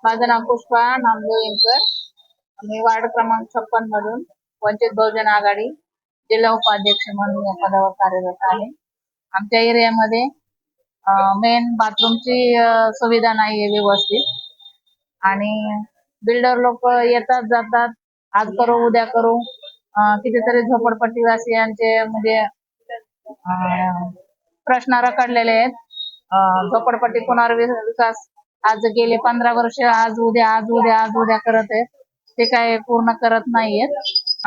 माझं नाव पुष्पा नामदेव इंकर. मी वार्ड क्रमांक 56 मधून वंचित बहुजन आघाडी जिल्हा उपाध्यक्ष म्हणून या पदावर कार्यरत आहे. आमच्या एरियामध्ये मेन बाथरूमची सुविधा नाहीये व्यवस्थित आणि बिल्डर लोक येतात जातात, आज करू उद्या करू. कितीतरी झोपडपट्टीवासियांचे म्हणजे प्रश्न रखडलेले आहेत. झोपडपट्टी पुनर्विकास आज गेले 15 वर्ष आज उद्या करत आहेत, ते काय पूर्ण करत नाहीयेत.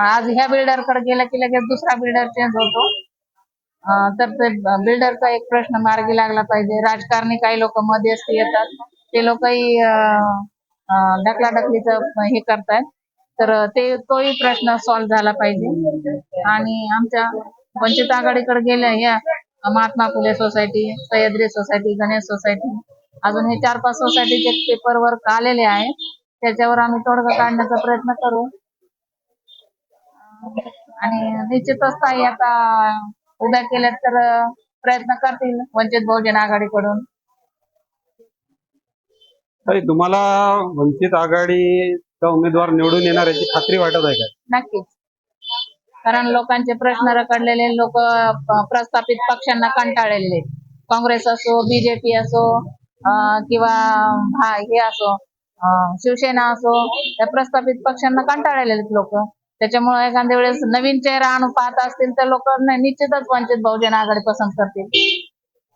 आज ह्या बिल्डरकडे गेलं की लगेच दुसरा बिल्डर चेंज होतो. तर ते बिल्डरचा एक प्रश्न मार्गी लागला पाहिजे. राजकारणी काही लोक मध्यस्थी येतात, ते लोकही ढकलाढकलीचं हे करतायत, तर तोही प्रश्न सॉल्व्ह झाला पाहिजे. आणि आमच्या वंचित आघाडीकडे गेल्या या Mahatma Phule society, Sahyadri society, Ganesh society, अजून हे 4-5 सोसायटीचे पेपर वर्क आलेले आहे. त्याच्यावर आम्ही तोडगा काढण्याचा प्रयत्न करू आणि निश्चितच ताई आता उद्या केले तर प्रयत्न करतील वंचित बहुजन आघाडीकडून. तुम्हाला वंचित आघाडीचा उमेदवार निवडून येणार याची खात्री वाटत आहे का? नक्कीच, कारण लोकांचे प्रश्न रखडलेले, लोक प्रस्थापित पक्षांना कंटाळलेले, काँग्रेस असो, बीजेपी असो किंवा हे असो, शिवसेना असो, त्या प्रस्थापित पक्षांना कंटाळलेले लोक. त्याच्यामुळे एखाद्या वेळेस नवीन चेहरा आणून पाहत असतील तर लोक निश्चितच वंचित बहुजन आघाडी पसंत करतील.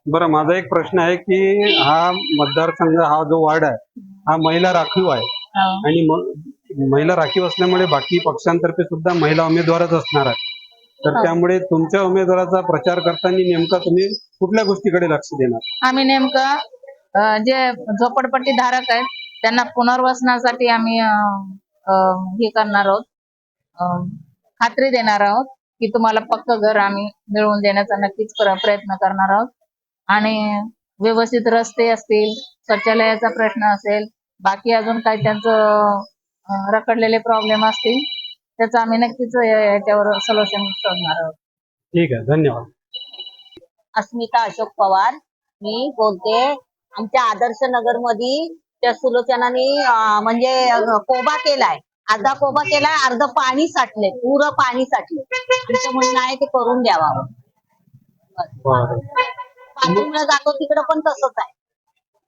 बरं, माझा एक प्रश्न आहे की हा मतदारसंघ, हा जो वार्ड आहे, हा महिला राखीव आहे आणि महिला राखीव असल्यामुळे बाकी पक्षांतर्फे सुद्धा महिला उमेदवारच असणार आहे. तर त्यामुळे तुमच्या उमेदवाराचा प्रचार करताना नेमका तुम्ही कुठल्या गोष्टीकडे लक्ष देणार? आम्ही नेमकं जे झोपडपट्टी धारक आहेत त्यांना पुनर्वसनासाठी आम्ही हे करणार आहोत, खात्री देणार आहोत की तुम्हाला पक्क घर आम्ही मिळवून देण्याचा नक्कीच प्रयत्न करणार आहोत. आणि व्यवस्थित रस्ते असतील, शौचालयाचा प्रश्न असेल, बाकी अजून काही त्यांचं रखडलेले प्रॉब्लेम असतील, त्याचं आम्ही नक्कीच याच्यावर सोल्युशन शोधणार आहोत. ठीक आहे, धन्यवाद. अस्मिता अशोक पवार मी बोलते. आमच्या आदर्श नगर मध्ये त्या सुलोचनाने म्हणजे कोबा केलाय, अर्धा कोबा केलाय, अर्ध पाणी साठले, पुरं पाणी साठले. आमचं म्हणणं आहे ते करून द्यावं. बाथरूमला जातो तिकडं पण तसंच आहे,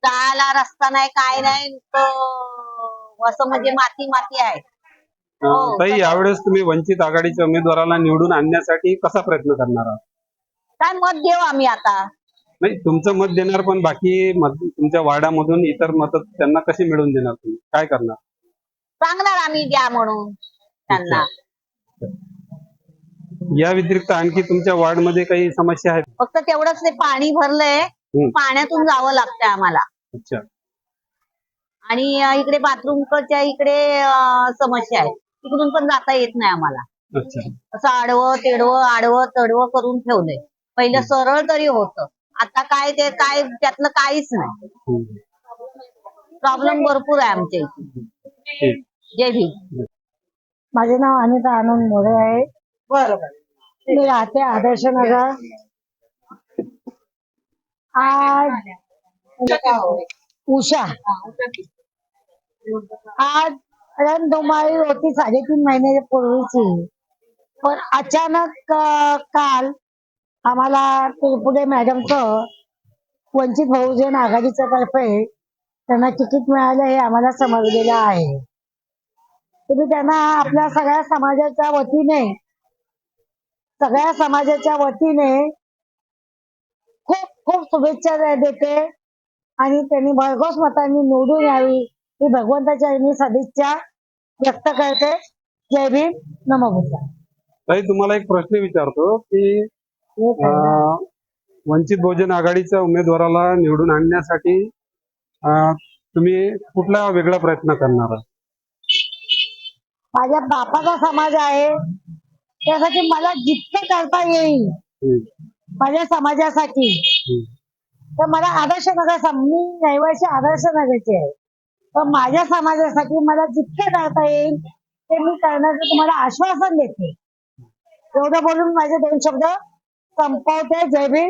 जायला रस्ता नाही, काय नाही, असं म्हणजे माती माती आहे. ताई, यावेळेस तुम्ही वंचित आघाडीच्या उमेदवाराला निवडून आणण्यासाठी कसा प्रयत्न करणार आहात? काय मत देऊ आम्ही आता? नाही, तुमचं मत देणार, पण बाकी तुमच्या वार्डामधून इतर मत त्यांना कशी मिळवून देणार? तुम्ही काय करणार? सांगणार आम्ही द्या म्हणून त्यांना. या व्यतिरिक्त आणखी तुमच्या वार्ड मध्ये काही समस्या आहेत? फक्त तेवढंच, ते पाणी भरलंय, पाण्यातून जावं लागतंय आम्हाला. अच्छा. आणि इकडे बाथरूमच्या इकडे समस्या आहे, तिकडून पण जाता येत नाही आम्हाला. अच्छा. असं आडवं तडवं करून ठेवलंय. पहिलं सरळ तरी होतं, आता काय ते काय त्यातलं काहीच नाही. प्रॉब्लेम भरपूर आहे आमच्या इथे. जय भीम. माझे नाव अनिता आनंद मोरे आहे. बरोबर, मी राहते आदर्श नगर. आज उषा आज रणधुमाळी होती 3.5 महिन्याच्या पूर्वीची, पण अचानक काल आम्हाला तिरपुडे मॅडमचं वंचित बहुजन आघाडीच्या तर्फे त्यांना तिकीट मिळालं हे आम्हाला समजलेलं आहे. तुम्ही त्यांना आपल्या सगळ्या समाजाच्या वतीने खूप खूप शुभेच्छा देते आणि त्यांनी भरघोस मतांनी निवडून यावी ही भगवंताच्या सदिच्छा व्यक्त करते. जय भीम, नमो बुद्धाय. ताई, तुम्हाला एक प्रश्न विचारतो की वंचित बहुजन आघाडीच्या उमेदवाराला निवडून आणण्यासाठी तुम्ही कुठला वेगळा प्रयत्न करणार? माझ्या बापाचा समाज आहे, त्यासाठी मला जितकं करता येईल माझ्या समाजासाठी, तर मला आदर्श नगर, मी रहिवासी आदर्श नगरचे आहे, तर माझ्या समाजासाठी मला जितकं करता येईल ते मी करण्याचं तुम्हाला आश्वासन देते. एवढं बोलून माझे 2 शब्द संपवते. जय भीम.